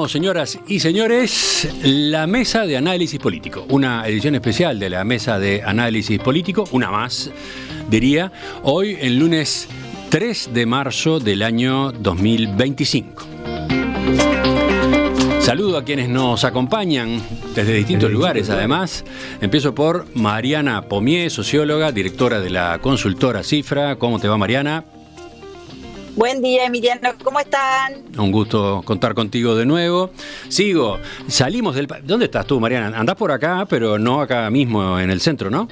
Comenzamos, señoras y señores, la Mesa de Análisis Político. Una edición especial de la Mesa de Análisis Político, una más, diría, hoy el lunes 3 de marzo del año 2025. Saludo a quienes nos acompañan desde distintos lugares, además. Empiezo por Mariana Pomier, socióloga, directora de la consultora Cifra. ¿Cómo te va, Mariana? Buen día, Emiliano. ¿Cómo están? Un gusto contar contigo de nuevo. Sigo. Salimos del... ¿Dónde estás tú, Mariana? Andás por acá, pero no acá mismo en el centro, ¿no?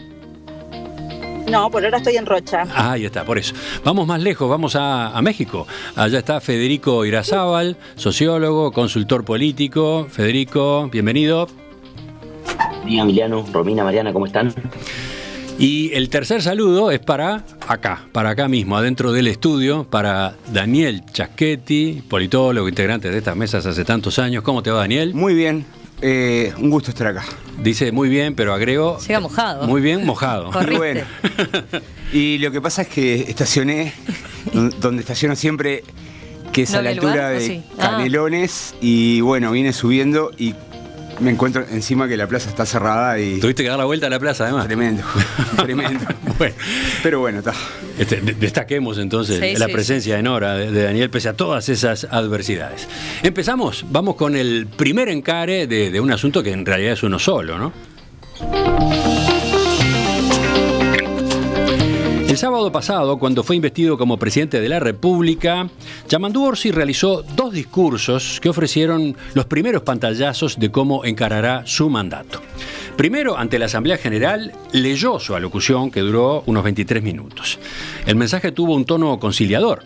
No, por ahora estoy en Rocha. Ah, ahí está, por eso. Vamos más lejos, vamos a México. Allá está Federico Irazábal, sociólogo, consultor político. Federico, bienvenido. Bien, Emiliano, Romina, Mariana, ¿cómo están? Y el tercer saludo es para acá mismo, adentro del estudio, para Daniel Chaschetti, politólogo, integrante de estas mesas hace tantos años. ¿Cómo te va, Daniel? Muy bien, un gusto estar acá. Dice muy bien, pero agrego... Llega mojado. Muy bien, mojado. Corriste. Bueno. Y lo que pasa es que estacioné donde estaciono siempre, que es ¿No a la del altura lugar? de Sí. Canelones, y bueno, vine subiendo y me encuentro encima que la plaza está cerrada y... Tuviste que dar la vuelta a la plaza, además. Tremendo, tremendo. Bueno, pero bueno, está. Destaquemos entonces Sí, la sí, presencia en hora de Daniel pese a todas esas adversidades. Empezamos, vamos con el primer encare de un asunto que en realidad es uno solo, ¿no? El sábado pasado, cuando fue investido como presidente de la República, Yamandu Orsi realizó dos discursos que ofrecieron los primeros pantallazos de cómo encarará su mandato. Primero, ante la Asamblea General, leyó su alocución que duró unos 23 minutos. El mensaje tuvo un tono conciliador.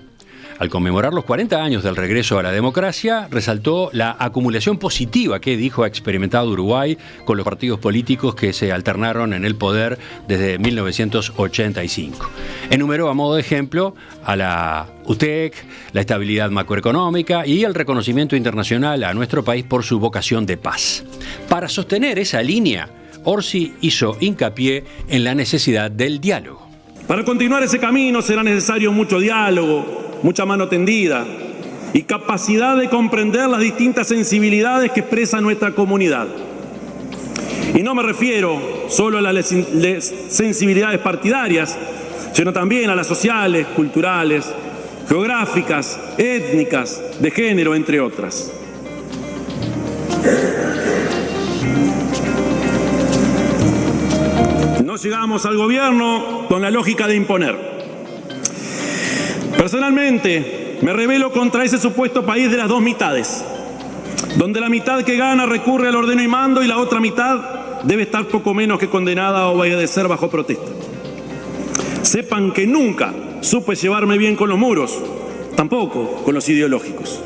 Al conmemorar los 40 años del regreso a la democracia, resaltó la acumulación positiva que, dijo, ha experimentado Uruguay con los partidos políticos que se alternaron en el poder desde 1985. Enumeró a modo de ejemplo a la UTEC, la estabilidad macroeconómica y el reconocimiento internacional a nuestro país por su vocación de paz. Para sostener esa línea, Orsi hizo hincapié en la necesidad del diálogo. Para continuar ese camino será necesario mucho diálogo, mucha mano tendida y capacidad de comprender las distintas sensibilidades que expresa nuestra comunidad. Y no me refiero solo a las sensibilidades partidarias, sino también a las sociales, culturales, geográficas, étnicas, de género, entre otras. No llegamos al gobierno con la lógica de imponer. Personalmente, me rebelo contra ese supuesto país de las dos mitades, donde la mitad que gana recurre al ordeno y mando y la otra mitad debe estar poco menos que condenada a obedecer bajo protesta. Sepan que nunca supe llevarme bien con los muros, tampoco con los ideológicos.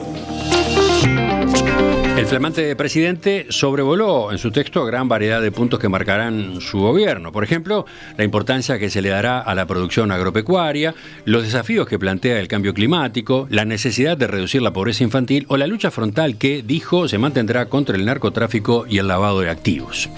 El flamante presidente sobrevoló en su texto gran variedad de puntos que marcarán su gobierno. Por ejemplo, la importancia que se le dará a la producción agropecuaria, los desafíos que plantea el cambio climático, la necesidad de reducir la pobreza infantil o la lucha frontal que, dijo, se mantendrá contra el narcotráfico y el lavado de activos.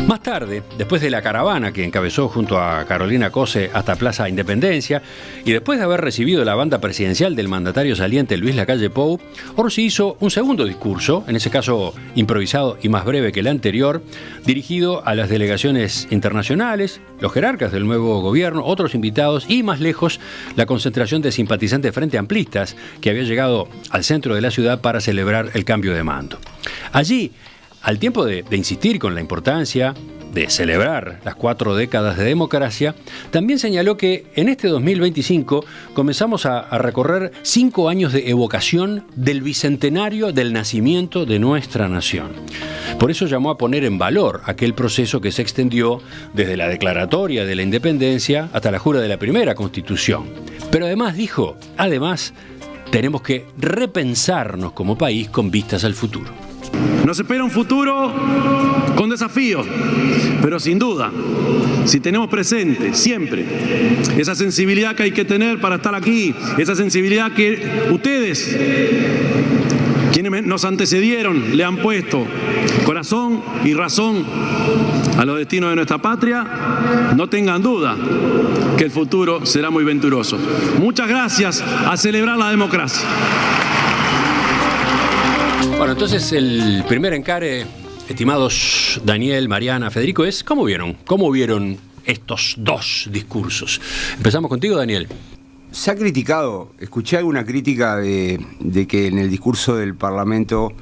Más tarde, después de la caravana que encabezó junto a Carolina Cose hasta Plaza Independencia y después de haber recibido la banda presidencial del mandatario saliente Luis Lacalle Pou, Orsi hizo un segundo discurso, en ese caso improvisado y más breve que el anterior, dirigido a las delegaciones internacionales, los jerarcas del nuevo gobierno, otros invitados y, más lejos, la concentración de simpatizantes frente amplistas que había llegado al centro de la ciudad para celebrar el cambio de mando. Allí, al tiempo de insistir con la importancia de celebrar las 4 décadas de democracia, también señaló que en este 2025 comenzamos a recorrer 5 años de evocación del bicentenario del nacimiento de nuestra nación. Por eso llamó a poner en valor aquel proceso que se extendió desde la declaratoria de la independencia hasta la jura de la primera Constitución. Pero además dijo, tenemos que repensarnos como país con vistas al futuro. Nos espera un futuro con desafíos, pero sin duda, si tenemos presente siempre esa sensibilidad que hay que tener para estar aquí, esa sensibilidad que ustedes, quienes nos antecedieron, le han puesto corazón y razón a los destinos de nuestra patria, no tengan duda que el futuro será muy venturoso. Muchas gracias, a celebrar la democracia. Bueno, entonces el primer encare, estimados Daniel, Mariana, Federico, es ¿cómo vieron estos dos discursos? Empezamos contigo, Daniel. Se ha criticado, escuché alguna crítica de que en el discurso del Parlamento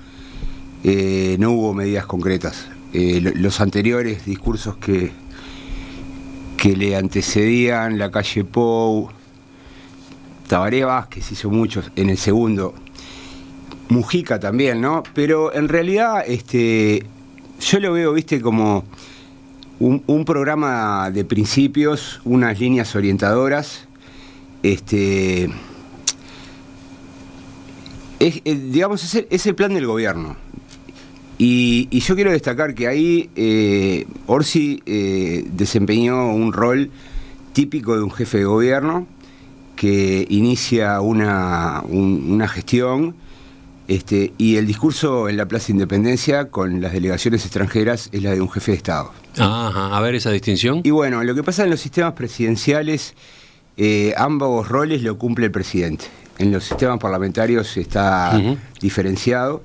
no hubo medidas concretas. Los anteriores discursos que le antecedían, Lacalle Pou, Tabaré Vázquez hizo muchos, en el segundo, Mujica también, ¿no? Pero en realidad yo lo veo, como un programa de principios, unas líneas orientadoras, es el plan del gobierno. Y yo quiero destacar que ahí Orsi desempeñó un rol típico de un jefe de gobierno que inicia una gestión, y el discurso en la Plaza Independencia con las delegaciones extranjeras es la de un jefe de Estado. Ajá, a ver esa distinción. Y bueno, lo que pasa en los sistemas presidenciales, ambos roles lo cumple el presidente. En los sistemas parlamentarios está diferenciado.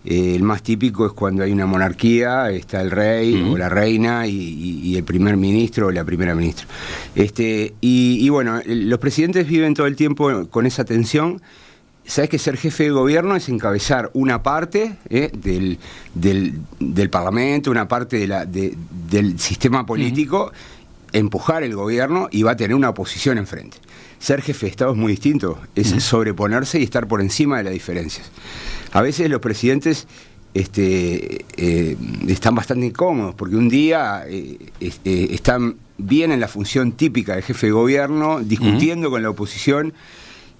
El más típico es cuando hay una monarquía, está el rey o la reina y el primer ministro o la primera ministra. Y bueno, los presidentes viven todo el tiempo con esa tensión. Sabes que ser jefe de gobierno es encabezar una parte del Parlamento, una parte del sistema político, empujar el gobierno y va a tener una oposición enfrente. Ser jefe de Estado es muy distinto, es sobreponerse y estar por encima de las diferencias. A veces los presidentes están bastante incómodos porque un día están bien en la función típica de jefe de gobierno, discutiendo con la oposición,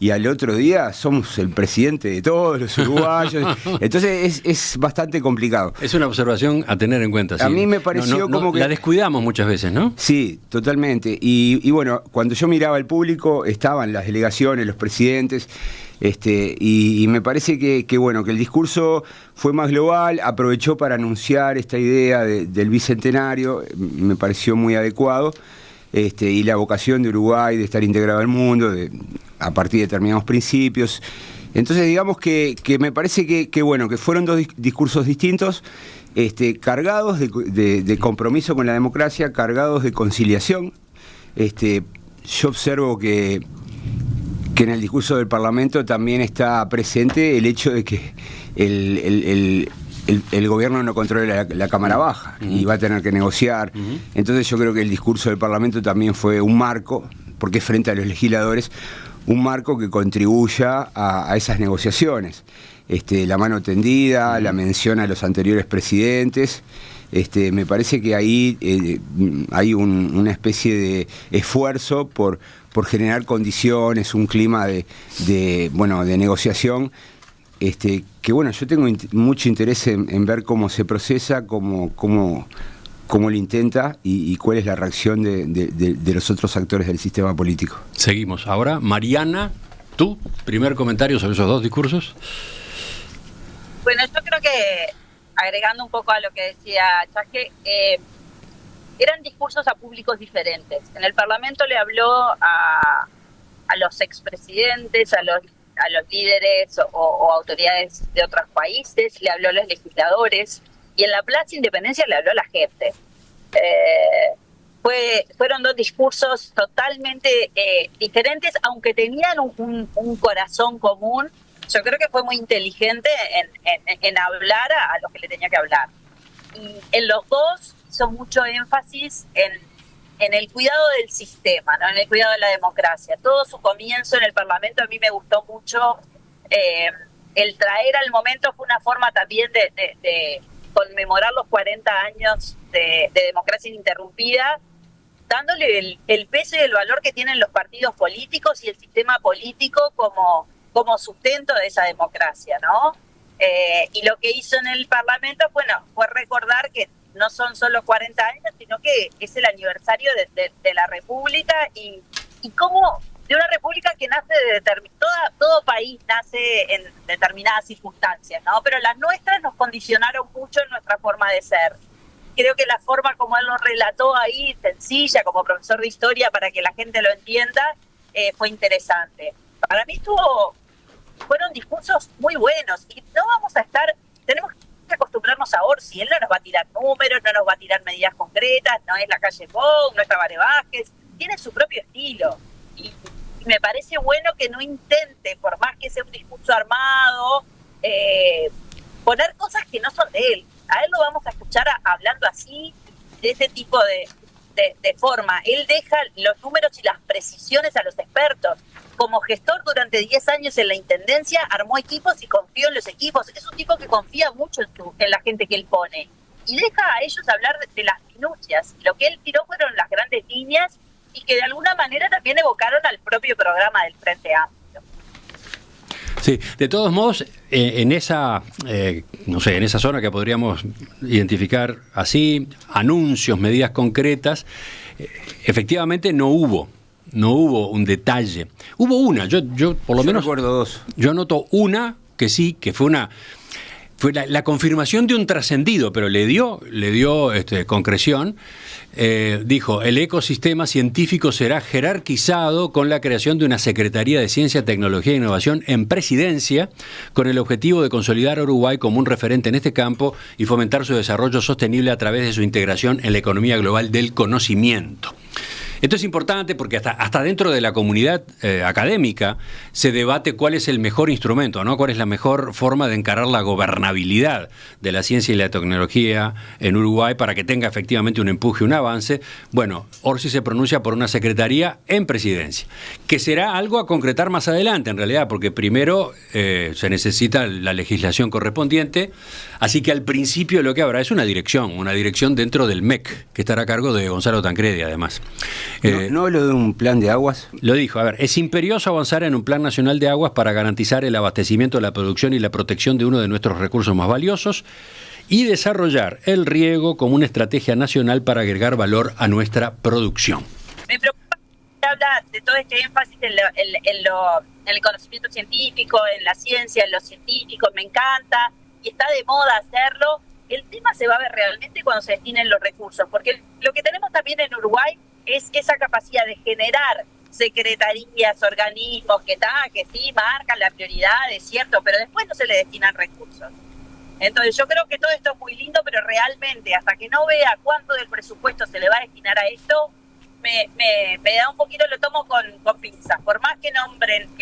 y al otro día somos el presidente de todos los uruguayos. Entonces es bastante complicado. Es una observación a tener en cuenta. A mí me pareció como que... La descuidamos muchas veces, ¿no? Sí, totalmente. Y bueno, cuando yo miraba al público, estaban las delegaciones, los presidentes, y me parece que el discurso fue más global, aprovechó para anunciar esta idea del bicentenario, me pareció muy adecuado. Y la vocación de Uruguay de estar integrado al mundo a partir de determinados principios. Entonces digamos que me parece que fueron dos discursos distintos, cargados de compromiso con la democracia, cargados de conciliación. Yo observo que en el discurso del Parlamento también está presente el hecho de que el gobierno no controla la Cámara Baja y va a tener que negociar. Entonces yo creo que el discurso del Parlamento también fue un marco, porque frente a los legisladores, un marco que contribuya a esas negociaciones. La mano tendida, la mención a los anteriores presidentes. Me parece que ahí hay una especie de esfuerzo por generar condiciones, un clima de negociación. Yo tengo mucho interés en ver cómo se procesa, cómo lo intenta y cuál es la reacción de los otros actores del sistema político. Seguimos. Ahora, Mariana, tu primer comentario sobre esos dos discursos. Bueno, yo creo que, agregando un poco a lo que decía Chasque, eran discursos a públicos diferentes. En el Parlamento le habló a los expresidentes, a los líderes o autoridades de otros países, le habló a los legisladores, y en la Plaza Independencia le habló a la gente. Fueron dos discursos totalmente diferentes, aunque tenían un corazón común. Yo creo que fue muy inteligente en hablar a los que le tenía que hablar. Y en los dos hizo mucho énfasis en el cuidado del sistema, ¿no? En el cuidado de la democracia. Todo su comienzo en el Parlamento a mí me gustó mucho. El traer al momento fue una forma también de conmemorar los 40 años de democracia ininterrumpida, dándole el peso y el valor que tienen los partidos políticos y el sistema político como sustento de esa democracia, ¿no? Y lo que hizo en el Parlamento, fue recordar que no son solo 40 años, sino que es el aniversario de la República y cómo de una república que nace todo país nace en determinadas circunstancias, ¿no? Pero las nuestras nos condicionaron mucho en nuestra forma de ser. Creo que la forma como él nos relató ahí, sencilla, como profesor de historia, para que la gente lo entienda, fue interesante. Para mí estuvo fueron discursos muy buenos y no vamos a estar, tenemos que acostumbrarnos a Orsi, él no nos va a tirar números, no nos va a tirar medidas concretas, no es la calle Pou, no es Tabaré Vázquez, tiene su propio estilo y me parece bueno que no intente, por más que sea un discurso armado, poner cosas que no son de él. A él lo vamos a escuchar hablando así, de ese tipo de forma. Él deja los números y las precisiones a los expertos. Como gestor durante 10 años en la Intendencia, armó equipos y confió en los equipos. Es un tipo que confía mucho en la gente que él pone. Y deja a ellos hablar de las minucias. Lo que él tiró fueron las grandes líneas y que de alguna manera también evocaron al propio programa del Frente Amplio. Sí, de todos modos, en esa, no sé, en esa zona que podríamos identificar así, anuncios, medidas concretas, efectivamente no hubo un detalle. Hubo una, yo por lo menos recuerdo dos. Yo noto una que sí, que fue la confirmación de un trascendido, pero le dio concreción. Dijo, el ecosistema científico será jerarquizado con la creación de una Secretaría de Ciencia, Tecnología e Innovación en Presidencia, con el objetivo de consolidar a Uruguay como un referente en este campo y fomentar su desarrollo sostenible a través de su integración en la economía global del conocimiento. Esto es importante porque hasta dentro de la comunidad académica se debate cuál es el mejor instrumento, ¿no? Cuál es la mejor forma de encarar la gobernabilidad de la ciencia y la tecnología en Uruguay para que tenga efectivamente un empuje, un avance. Bueno, Orsi se pronuncia por una secretaría en presidencia, que será algo a concretar más adelante en realidad, porque primero se necesita la legislación correspondiente, así que al principio lo que habrá es una dirección dentro del MEC, que estará a cargo de Gonzalo Tancredi además. ¿No hablo de un plan de aguas? Lo dijo, a ver, es imperioso avanzar en un plan nacional de aguas para garantizar el abastecimiento, la producción y la protección de uno de nuestros recursos más valiosos y desarrollar el riego como una estrategia nacional para agregar valor a nuestra producción. Me preocupa que habla de todo este énfasis en el conocimiento científico, en la ciencia, en los científicos, me encanta y está de moda hacerlo. El tema se va a ver realmente cuando se destinen los recursos, porque lo que tenemos también en Uruguay es esa capacidad de generar secretarías, organismos que sí marcan la prioridad, es cierto, pero después no se le destinan recursos. Entonces yo creo que todo esto es muy lindo, pero realmente hasta que no vea cuánto del presupuesto se le va a destinar a esto, me da un poquito, lo tomo con pinzas. Por más que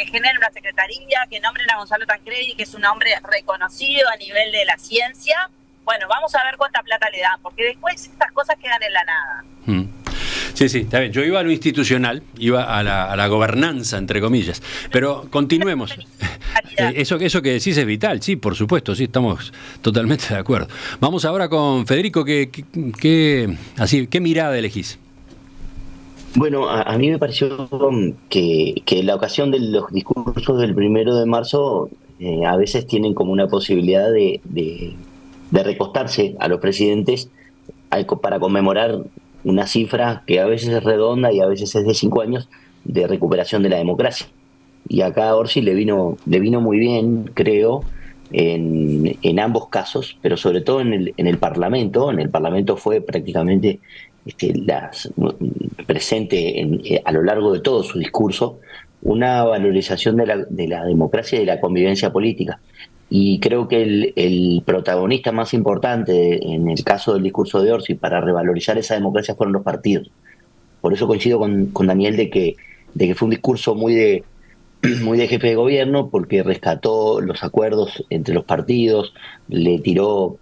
generen una secretaría, que nombren a Gonzalo Tancredi, que es un hombre reconocido a nivel de la ciencia, bueno, vamos a ver cuánta plata le dan, porque después estas cosas quedan en la nada. Sí, está bien. Yo iba a lo institucional, iba a la gobernanza, entre comillas. Pero continuemos. Eso que decís es vital, sí, por supuesto, sí, estamos totalmente de acuerdo. Vamos ahora con Federico, ¿qué mirada elegís? Bueno, a mí me pareció que la ocasión de los discursos del 1 de marzo a veces tienen como una posibilidad de recostarse a los presidentes para conmemorar una cifra que a veces es redonda y a veces es de 5 años de recuperación de la democracia. Y acá a Orsi le vino muy bien, creo, en ambos casos, pero sobre todo en el Parlamento. En el Parlamento fue prácticamente presente a lo largo de todo su discurso una valorización de la democracia y de la convivencia política. Y creo que el protagonista más importante en el caso del discurso de Orsi para revalorizar esa democracia fueron los partidos. Por eso coincido con Daniel de que fue un discurso muy de jefe de gobierno, porque rescató los acuerdos entre los partidos, le tiró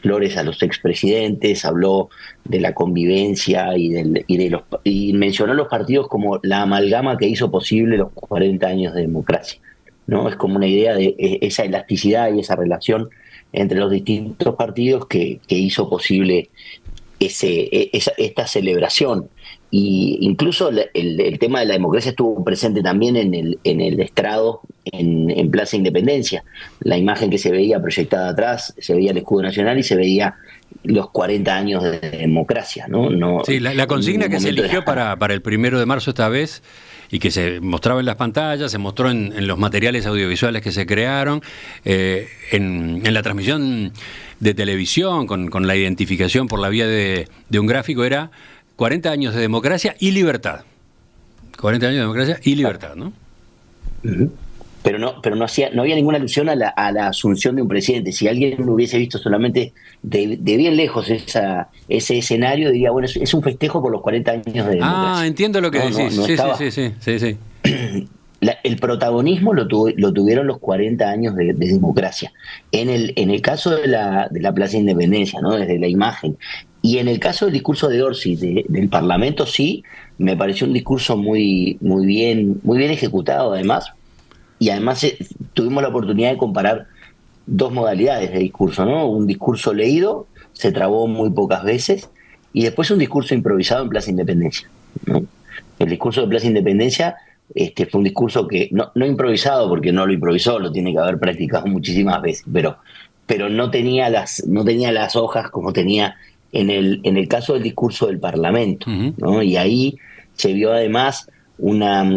flores a los expresidentes, habló de la convivencia y mencionó los partidos como la amalgama que hizo posible los 40 años de democracia, ¿no? Es como una idea de esa elasticidad y esa relación entre los distintos partidos que hizo posible esta celebración. Y incluso el tema de la democracia estuvo presente también en el estrado en Plaza Independencia. La imagen que se veía proyectada atrás, se veía el escudo nacional y se veía los 40 años de democracia, ¿no? Sí, la consigna que se eligió para el 1 de marzo esta vez y que se mostraba en las pantallas, se mostró en los materiales audiovisuales que se crearon, en la transmisión de televisión, con la identificación por la vía de un gráfico, era 40 años de democracia y libertad. 40 años de democracia y libertad, ¿no? pero no había ninguna alusión a la asunción de un presidente. Si alguien lo hubiese visto solamente de bien lejos ese escenario, diría, bueno, es un festejo por los 40 años de democracia. Entiendo lo que decís. Sí. El protagonismo lo tuvieron los 40 años de democracia. En el caso de la Plaza Independencia, ¿no? Desde la imagen. Y en el caso del discurso de Orsi del Parlamento, sí, me pareció un discurso muy bien ejecutado, además. Y además tuvimos la oportunidad de comparar dos modalidades de discurso, ¿no? Un discurso leído, se trabó muy pocas veces, y después un discurso improvisado en Plaza Independencia, ¿no? El discurso de Plaza Independencia fue un discurso que, no improvisado, porque no lo improvisó, lo tiene que haber practicado muchísimas veces, pero no tenía las hojas como tenía en el caso del discurso del Parlamento, ¿no? Y ahí se vio además una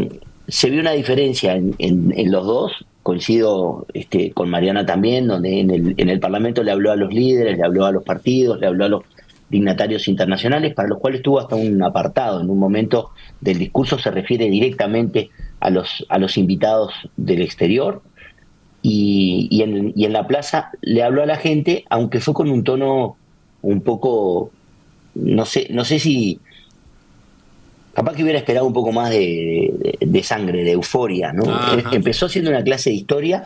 diferencia en los dos. Coincido con Mariana también, donde en el Parlamento le habló a los líderes, le habló a los partidos, le habló a los dignatarios internacionales, para los cuales tuvo hasta un apartado. En un momento del discurso se refiere directamente a los invitados del exterior, y en la plaza le habló a la gente, aunque fue con un tono un poco, no sé si capaz que hubiera esperado un poco más de sangre, de euforia, ¿no? Empezó siendo una clase de historia,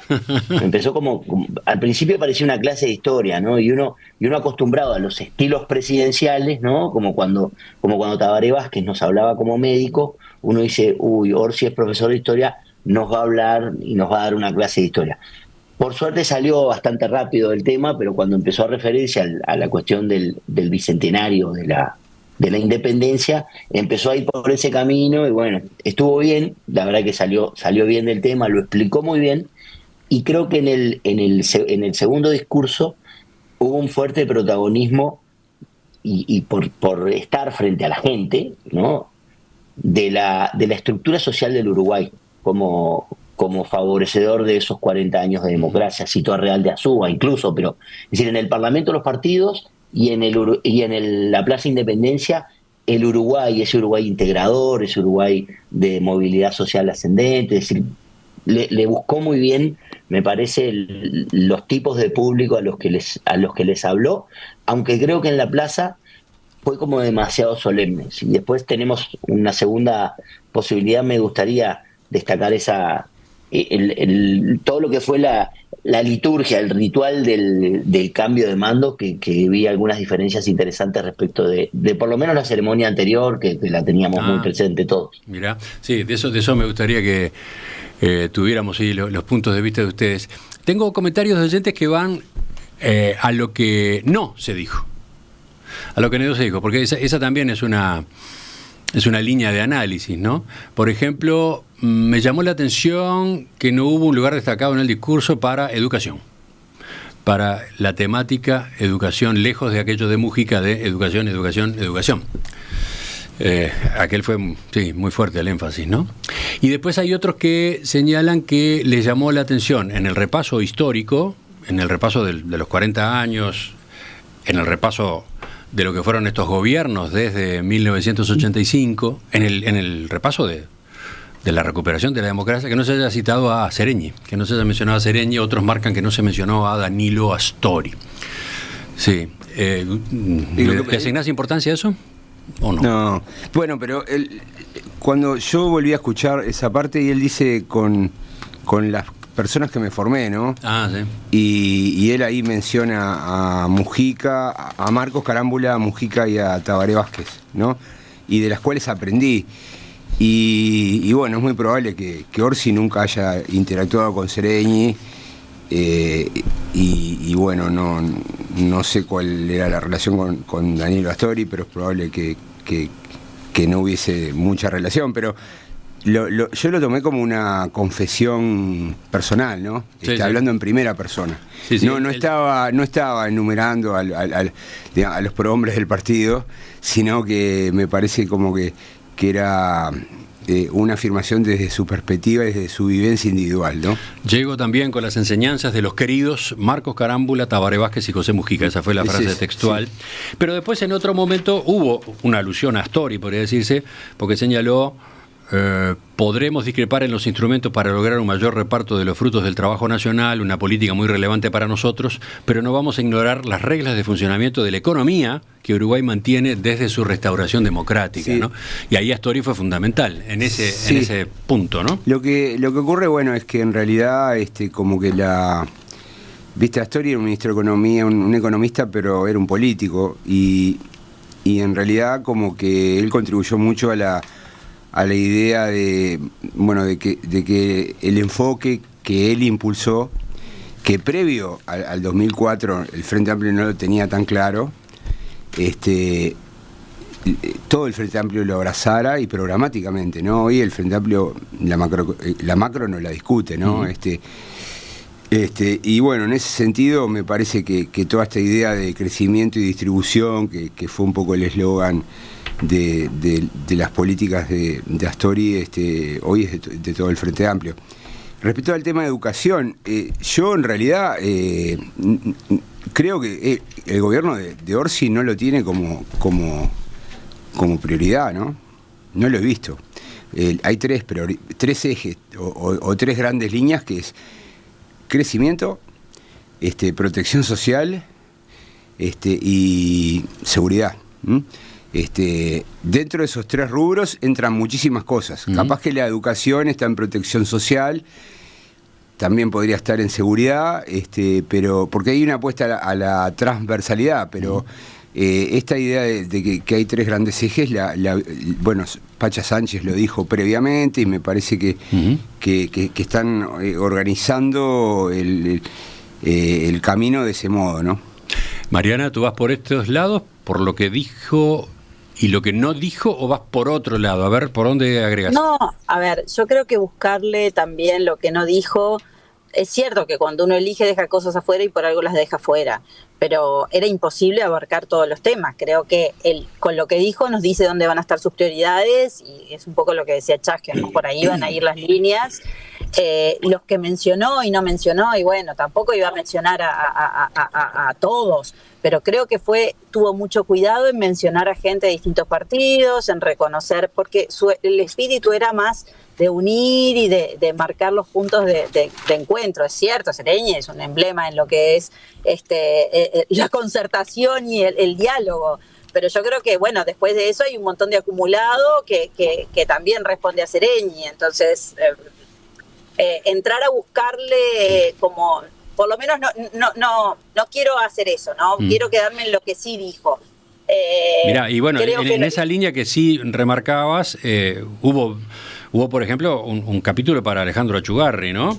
empezó como al principio parecía una clase de historia, ¿no? Y uno acostumbrado a los estilos presidenciales, ¿no? Como cuando Tabaré Vázquez nos hablaba como médico, uno dice, Orsi es profesor de historia, nos va a hablar y nos va a dar una clase de historia. Por suerte salió bastante rápido del tema, pero cuando empezó a referirse a la cuestión del bicentenario de la independencia, empezó a ir por ese camino, y bueno, estuvo bien, la verdad que salió bien del tema, lo explicó muy bien, y creo que en el segundo discurso hubo un fuerte protagonismo, y por estar frente a la gente, ¿no? de la estructura social del Uruguay, como favorecedor de esos 40 años de democracia. Citó a Real de Azúa incluso, pero es decir, en el Parlamento los partidos, y en la Plaza Independencia el Uruguay, ese Uruguay integrador, ese Uruguay de movilidad social ascendente. Es decir, le buscó muy bien, me parece, los tipos de público a los que les habló, aunque creo que en la plaza fue como demasiado solemne. Y después tenemos una segunda posibilidad, me gustaría destacar todo lo que fue la liturgia, el ritual del cambio de mando, que vi algunas diferencias interesantes respecto de por lo menos la ceremonia anterior, que la teníamos muy presente todos. Mirá, sí, de eso me gustaría que tuviéramos ahí los puntos de vista de ustedes. Tengo comentarios de oyentes que van a lo que no se dijo. A lo que no se dijo, porque esa también es una línea de análisis, ¿no? Por ejemplo, me llamó la atención que no hubo un lugar destacado en el discurso para educación, para la temática educación, lejos de aquello de Mujica de educación. Aquel fue muy fuerte el énfasis, ¿no? Y después hay otros que señalan que les llamó la atención en el repaso histórico, en el repaso de los 40 años, en el repaso de lo que fueron estos gobiernos desde 1985, en el repaso de la recuperación de la democracia, que no se haya citado a Seregni, que no se haya mencionado a Seregni. Otros marcan que no se mencionó a Danilo Astori. Sí. ¿Le asignás importancia a eso o no? No. Bueno, pero cuando yo volví a escuchar esa parte, y él dice con las personas que me formé, ¿no? Sí. Y él ahí menciona a Mujica, a Marcos Carámbula, a Mujica y a Tabaré Vázquez, ¿no? Y de las cuales aprendí. Y bueno, es muy probable que Orsi nunca haya interactuado con Seregni, y bueno, no sé cuál era la relación con Danilo Astori, pero es probable que no hubiese mucha relación, pero yo lo tomé como una confesión personal, ¿no? Sí. Hablando en primera persona. Sí, no estaba enumerando a los prohombres del partido, sino que me parece como que era una afirmación desde su perspectiva y desde su vivencia individual, ¿no? Llego también con las enseñanzas de los queridos Marcos Carámbula, Tabaré Vázquez y José Mujica. Esa fue la frase textual. Sí. Pero después, en otro momento, hubo una alusión a Astori, podría decirse, porque señaló podremos discrepar en los instrumentos para lograr un mayor reparto de los frutos del trabajo nacional, una política muy relevante para nosotros, pero no vamos a ignorar las reglas de funcionamiento de la economía que Uruguay mantiene desde su restauración democrática, sí. ¿no? Y ahí Astori fue fundamental en ese punto, ¿no? Lo que ocurre, bueno, es que en realidad como que viste, Astori era un ministro de Economía, un economista, pero era un político, y en realidad como que él contribuyó mucho a la idea de que el enfoque que él impulsó, que previo al 2004 el Frente Amplio no lo tenía tan claro, todo el Frente Amplio lo abrazara y programáticamente, ¿no? Hoy el Frente Amplio, la macro no la discute, ¿no? Y bueno, en ese sentido me parece que toda esta idea de crecimiento y distribución, que fue un poco el eslogan de las políticas de Astori, hoy es de todo el Frente Amplio. Respecto al tema de educación, yo en realidad creo que el gobierno de Orsi no lo tiene como prioridad, ¿no? No lo he visto. Hay tres ejes o tres grandes líneas, que es crecimiento, protección social y seguridad. Dentro de esos tres rubros entran muchísimas cosas. Capaz que la educación está en protección social, también podría estar en seguridad, pero porque hay una apuesta a la transversalidad, pero esta idea de que hay tres grandes ejes, bueno, Pacha Sánchez lo dijo previamente y me parece que están organizando el camino de ese modo, ¿no? Mariana, ¿tú vas por estos lados, por lo que dijo y lo que no dijo, o vas por otro lado? A ver, ¿por dónde agregas? No, a ver, yo creo que buscarle también lo que no dijo. Es cierto que cuando uno elige deja cosas afuera y por algo las deja afuera, pero era imposible abarcar todos los temas. Creo que él, con lo que dijo, nos dice dónde van a estar sus prioridades, y es un poco lo que decía Chasque, ¿no? Por ahí van a ir las líneas. Los que mencionó y no mencionó, y bueno, tampoco iba a mencionar a todos, pero creo que tuvo mucho cuidado en mencionar a gente de distintos partidos, en reconocer, porque el espíritu era más de unir y de marcar los puntos de encuentro. Es cierto, Sereñi es un emblema en lo que es la concertación y el diálogo, pero yo creo que, bueno, después de eso hay un montón de acumulado que también responde a Sereñi. Entonces entrar a buscarle como, por lo menos no quiero hacer eso, ¿no? Quiero quedarme en lo que sí dijo. Mirá, y bueno, en esa línea que sí remarcabas, hubo, por ejemplo, un capítulo para Alejandro Achugarri, ¿no?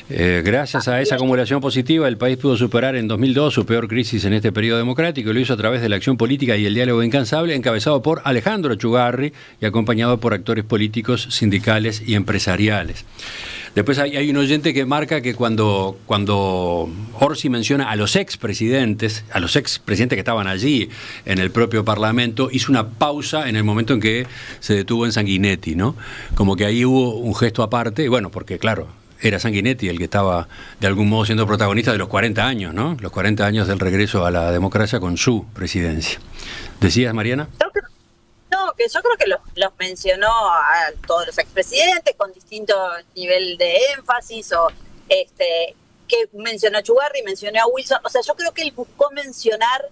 Gracias a esa acumulación positiva, el país pudo superar en 2002 su peor crisis en este periodo democrático, y lo hizo a través de la acción política y el diálogo incansable, encabezado por Alejandro Achugarri y acompañado por actores políticos, sindicales y empresariales. Después hay un oyente que marca que cuando Orsi menciona a los expresidentes que estaban allí en el propio Parlamento, hizo una pausa en el momento en que se detuvo en Sanguinetti, ¿no? Como que ahí hubo un gesto aparte, y bueno, porque claro, era Sanguinetti el que estaba de algún modo siendo protagonista de los 40 años, ¿no? Los 40 años del regreso a la democracia con su presidencia. ¿Decías, Mariana? No, que yo creo que los mencionó a todos los expresidentes con distinto nivel de énfasis, o que mencionó a Achugarri, mencionó a Wilson. O sea, yo creo que él buscó mencionar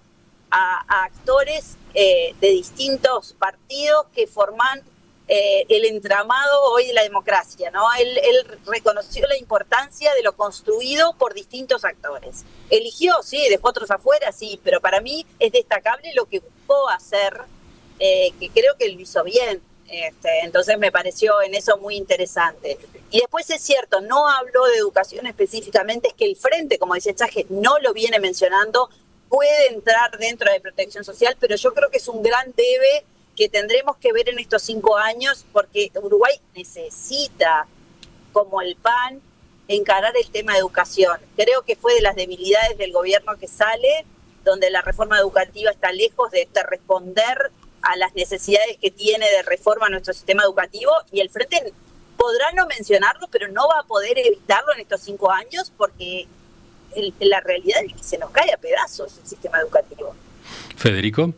a actores de distintos partidos que forman el entramado hoy de la democracia, ¿no? Él reconoció la importancia de lo construido por distintos actores. Eligió, sí, dejó otros afuera, sí, pero para mí es destacable lo que buscó hacer, que creo que lo hizo bien. Entonces me pareció en eso muy interesante. Y después es cierto, no habló de educación específicamente, es que el Frente, como decía Chaje, no lo viene mencionando, puede entrar dentro de protección social, pero yo creo que es un gran debe que tendremos que ver en estos 5 años, porque Uruguay necesita, como el PAN, encarar el tema de educación. Creo que fue de las debilidades del gobierno que sale, donde la reforma educativa está lejos de responder a las necesidades que tiene de reforma nuestro sistema educativo, y el Frente podrá no mencionarlo, pero no va a poder evitarlo en estos 5 años, porque la realidad es que se nos cae a pedazos el sistema educativo. Federico.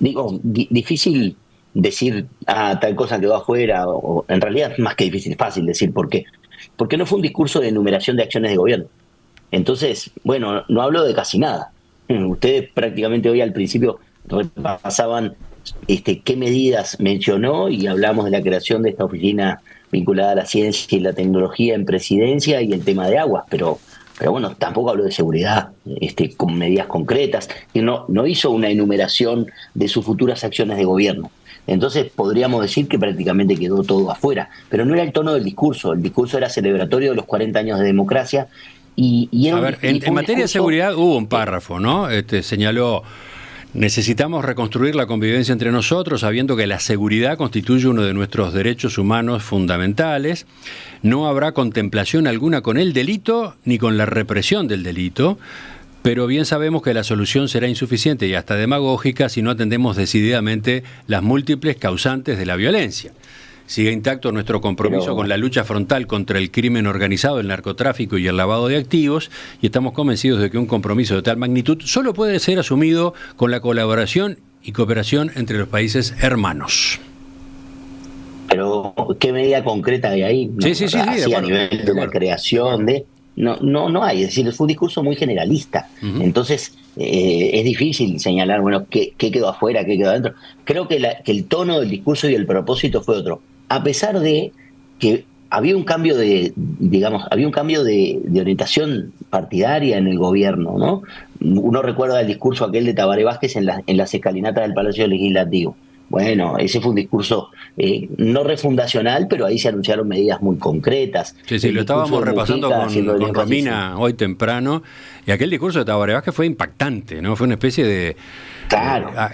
Digo, difícil decir, tal cosa quedó afuera, o en realidad es más que difícil, es fácil decir por qué. Porque no fue un discurso de enumeración de acciones de gobierno. Entonces, bueno, no hablo de casi nada. Ustedes prácticamente hoy al principio repasaban qué medidas mencionó y hablamos de la creación de esta oficina vinculada a la ciencia y la tecnología en presidencia y el tema de aguas, pero bueno, tampoco habló de seguridad, con medidas concretas, y no hizo una enumeración de sus futuras acciones de gobierno. Entonces podríamos decir que prácticamente quedó todo afuera, pero no era el tono del discurso. El discurso era celebratorio de los 40 años de democracia. A ver, en materia de seguridad hubo un párrafo, ¿no? Señaló: necesitamos reconstruir la convivencia entre nosotros, sabiendo que la seguridad constituye uno de nuestros derechos humanos fundamentales. No habrá contemplación alguna con el delito ni con la represión del delito, pero bien sabemos que la solución será insuficiente y hasta demagógica si no atendemos decididamente las múltiples causantes de la violencia. Sigue intacto nuestro compromiso con la lucha frontal contra el crimen organizado, el narcotráfico y el lavado de activos, y estamos convencidos de que un compromiso de tal magnitud solo puede ser asumido con la colaboración y cooperación entre los países hermanos. Pero, ¿qué medida concreta hay ahí? Sí, a nivel de la creación de... No hay, es decir, fue un discurso muy generalista. Uh-huh. Entonces, es difícil señalar, bueno, qué quedó afuera, qué quedó adentro. Creo que el tono del discurso y el propósito fue otro. A pesar de que había un cambio de orientación partidaria en el gobierno, ¿no? Uno recuerda el discurso aquel de Tabaré Vázquez en las escalinatas del Palacio Legislativo. Bueno, ese fue un discurso no refundacional, pero ahí se anunciaron medidas muy concretas. Sí, lo estábamos repasando con Romina hoy temprano, y aquel discurso de Tabaré Vázquez fue impactante, ¿no? Fue una especie de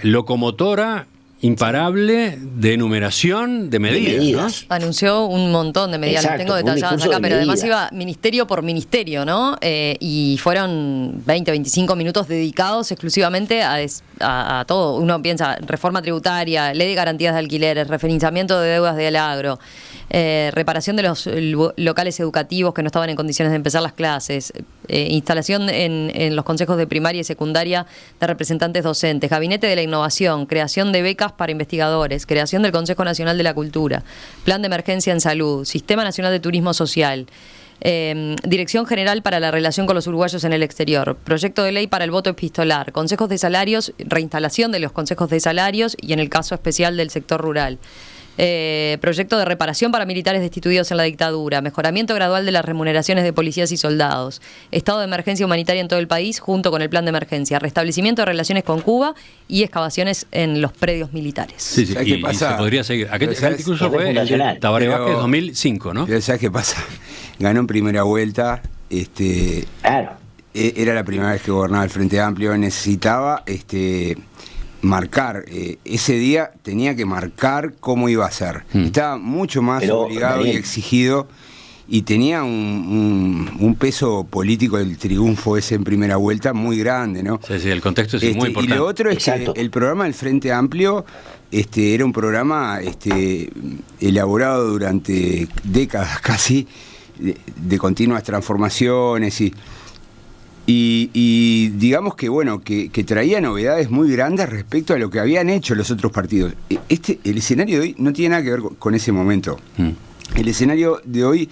locomotora imparable de enumeración de medidas. ¿No? Anunció un montón de medidas, las tengo detalladas acá, pero además iba ministerio por ministerio, ¿no? Y fueron 20, 25 minutos dedicados exclusivamente a todo. Uno piensa reforma tributaria, ley de garantías de alquileres, referenciamiento de deudas del agro, reparación de los locales educativos que no estaban en condiciones de empezar las clases, instalación en los consejos de primaria y secundaria de representantes docentes, gabinete de la innovación, creación de becas para investigadores, creación del Consejo Nacional de la Cultura, plan de emergencia en salud, Sistema Nacional de Turismo Social, Dirección General para la Relación con los Uruguayos en el Exterior, proyecto de ley para el voto epistolar, consejos de salarios, reinstalación de los consejos de salarios y en el caso especial del sector rural. Proyecto de reparación para militares destituidos en la dictadura, mejoramiento gradual de las remuneraciones de policías y soldados, estado de emergencia humanitaria en todo el país junto con el plan de emergencia, restablecimiento de relaciones con Cuba y excavaciones en los predios militares. Sí, ¿qué pasa? Y se podría seguir. Aquel incluso fue Tabaré Vázquez 2005, ¿no? ¿Sabes qué pasa? Ganó en primera vuelta. Claro. Era la primera vez que gobernaba el Frente Amplio, necesitaba marcar, ese día tenía que marcar cómo iba a ser. Estaba mucho más obligado y exigido, y tenía un peso político del triunfo ese en primera vuelta muy grande, ¿no? Sí, el contexto es muy importante. Y lo otro es que el programa del Frente Amplio era un programa elaborado durante décadas casi, de continuas transformaciones y digamos que bueno, que traía novedades muy grandes respecto a lo que habían hecho los otros partidos. El escenario de hoy no tiene nada que ver con ese momento. El escenario de hoy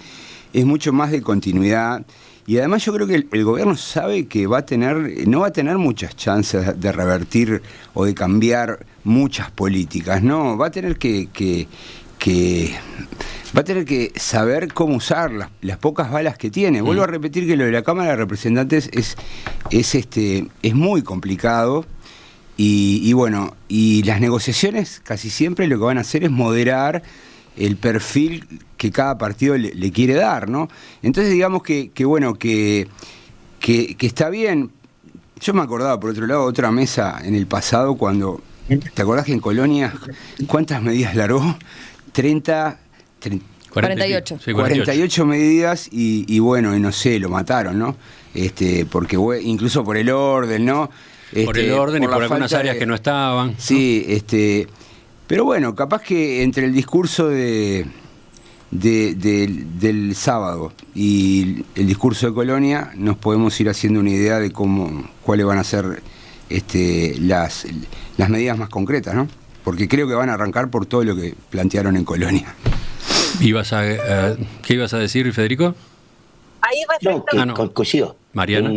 es mucho más de continuidad, y además yo creo que el gobierno sabe que no va a tener muchas chances de revertir o de cambiar muchas políticas, ¿no? Va a tener que saber cómo usar las pocas balas que tiene. Vuelvo a repetir que lo de la Cámara de Representantes es muy complicado, y bueno, y las negociaciones casi siempre lo que van a hacer es moderar el perfil que cada partido le quiere dar, ¿no? Entonces digamos que está bien. Yo me acordaba, por otro lado, otra mesa en el pasado cuando, ¿te acordás que en Colonia cuántas medidas largó? 48. Sí, 48 medidas, y bueno, y no sé, lo mataron, ¿no? Porque incluso por el orden, ¿no? Por el orden y por algunas áreas que no estaban. Sí, pero bueno, capaz que entre el discurso del sábado y el discurso de Colonia nos podemos ir haciendo una idea de cuáles van a ser las medidas más concretas, ¿no? porque creo que van a arrancar por todo lo que plantearon en Colonia. ¿Qué ibas a decir, Federico? Ahí coincido. Mariana.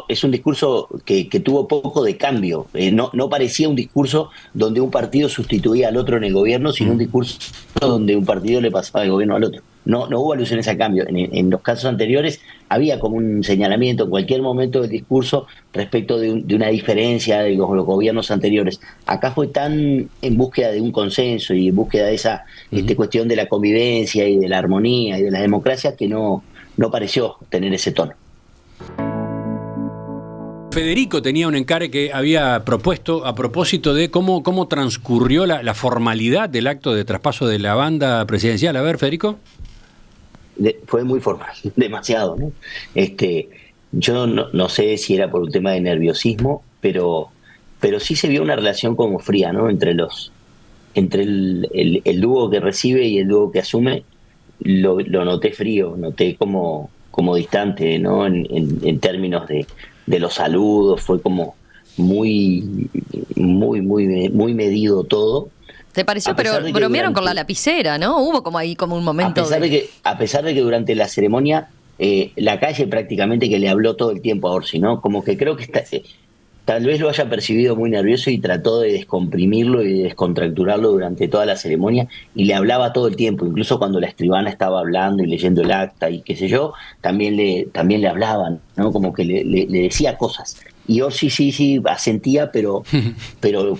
Es un discurso que tuvo poco de cambio. No parecía un discurso donde un partido sustituía al otro en el gobierno, sino un discurso donde un partido le pasaba el gobierno al otro. No hubo alusiones a cambio. En los casos anteriores había como un señalamiento en cualquier momento del discurso respecto de una diferencia de los gobiernos anteriores. Acá fue tan en búsqueda de un consenso y en búsqueda de esa cuestión de la convivencia y de la armonía y de la democracia que no pareció tener ese tono. Federico tenía un encare que había propuesto a propósito de cómo transcurrió la formalidad del acto de traspaso de la banda presidencial. A ver, Federico. Fue muy formal, demasiado, ¿no? Yo no sé si era por un tema de nerviosismo, pero sí se vio una relación como fría, ¿no? Entre el dúo que recibe y el dúo que asume. Lo noté frío, noté como distante, ¿no? En términos de los saludos, fue como muy medido todo. ¿Te pareció? Pero bromearon con la lapicera, ¿no? Hubo como ahí como un momento a pesar de que durante la ceremonia la calle prácticamente que le habló todo el tiempo a Orsi, ¿no? Como que creo que tal vez lo haya percibido muy nervioso y trató de descomprimirlo y de descontracturarlo durante toda la ceremonia y le hablaba todo el tiempo, incluso cuando la escribana estaba hablando y leyendo el acta y qué sé yo, también le hablaban, ¿no? Como que le decía cosas. Y Orsi sí asentía, pero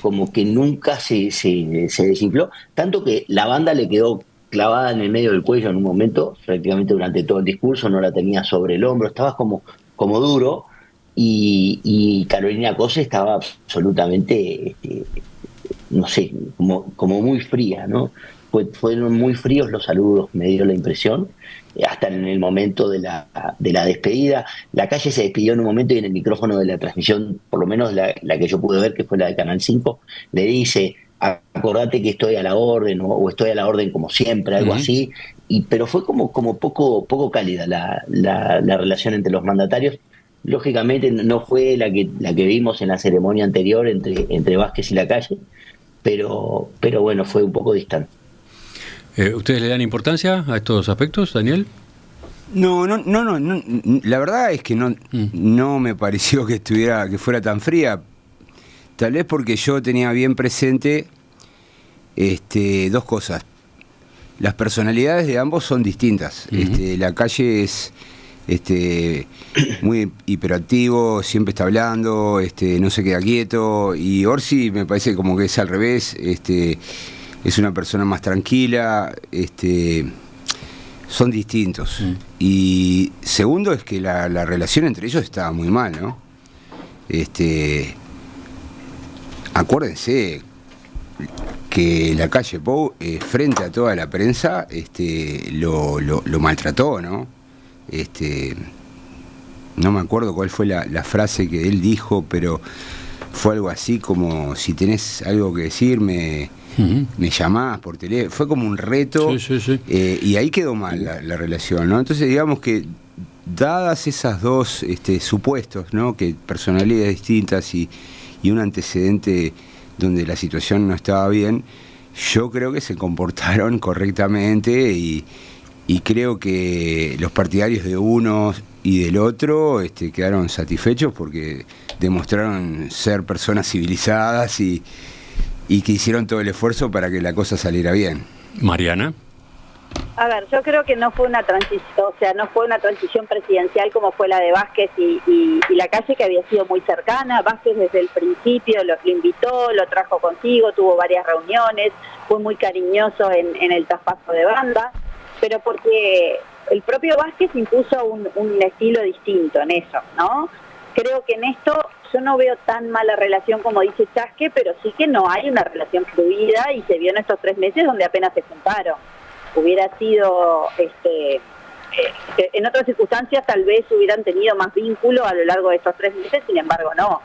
como que nunca se desinfló, tanto que la banda le quedó clavada en el medio del cuello en un momento, prácticamente durante todo el discurso, no la tenía sobre el hombro, estaba como duro. Y Carolina Cose estaba absolutamente, no sé, como muy fría, ¿no? Fueron muy fríos los saludos, me dio la impresión, hasta en el momento de la despedida. La calle se despidió en un momento y en el micrófono de la transmisión, por lo menos la que yo pude ver, que fue la de Canal 5, le dice: acordate que estoy a la orden, o estoy a la orden como siempre, algo así. Pero fue como poco cálida la relación entre los mandatarios. Lógicamente no fue la que vimos en la ceremonia anterior entre Vázquez y Lacalle, pero bueno, fue un poco distante. ¿Ustedes le dan importancia a estos aspectos, Daniel? No, la verdad es que no me pareció que fuera tan fría. Tal vez porque yo tenía bien presente dos cosas. Las personalidades de ambos son distintas. Lacalle es muy hiperactivo, siempre está hablando, no se queda quieto, y Orsi me parece como que es al revés, es una persona más tranquila, son distintos. Y segundo es que la relación entre ellos estaba muy mal, ¿no? Acuérdense que Lacalle Pou, frente a toda la prensa, lo maltrató, ¿no? No me acuerdo cuál fue la frase que él dijo, pero fue algo así como: si tenés algo que decirme, me llamás por teléfono. Fue como un reto. Sí. Y ahí quedó mal la relación, ¿no? Entonces, digamos que dadas esas dos supuestos, ¿no? Que personalidades distintas y un antecedente donde la situación no estaba bien, yo creo que se comportaron correctamente y creo que los partidarios de uno y del otro quedaron satisfechos porque demostraron ser personas civilizadas y que hicieron todo el esfuerzo para que la cosa saliera bien. Mariana. A ver, yo creo que no fue una transición presidencial como fue la de Vázquez y Lacalle, que había sido muy cercana. Vázquez desde el principio lo invitó, lo trajo consigo, tuvo varias reuniones, fue muy cariñoso en el traspaso de banda, pero porque el propio Vázquez impuso un estilo distinto en eso, ¿no? Creo que en esto yo no veo tan mala relación como dice Chasque, pero sí que no hay una relación fluida y se vio en estos 3 meses donde apenas se juntaron. Hubiera sido, en otras circunstancias tal vez hubieran tenido más vínculo a lo largo de estos 3 meses, sin embargo no.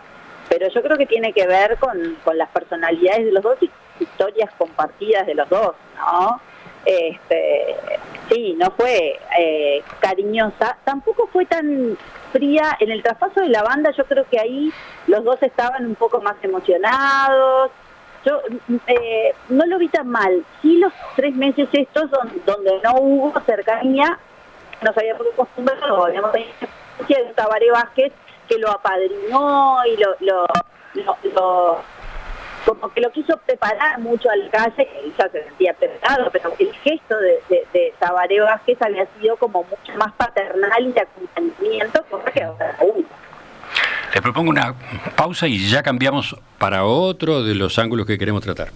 Pero yo creo que tiene que ver con las personalidades de los dos y historias compartidas de los dos, ¿no? Sí, no fue cariñosa, tampoco fue tan fría. En el traspaso de la banda yo creo que ahí los dos estaban un poco más emocionados. yo no lo vi tan mal. Sí, los 3 meses estos donde no hubo cercanía, nos habíamos acostumbrado, habíamos tenido de Tabaré Vázquez que lo apadrinó y lo como que lo quiso preparar mucho a la calle, que ya se sentía preparado, pero el gesto de Tabaré Vázquez había sido como mucho más paternal y de acompañamiento, cosa que ahora hubo. Le propongo una pausa y ya cambiamos para otro de los ángulos que queremos tratar.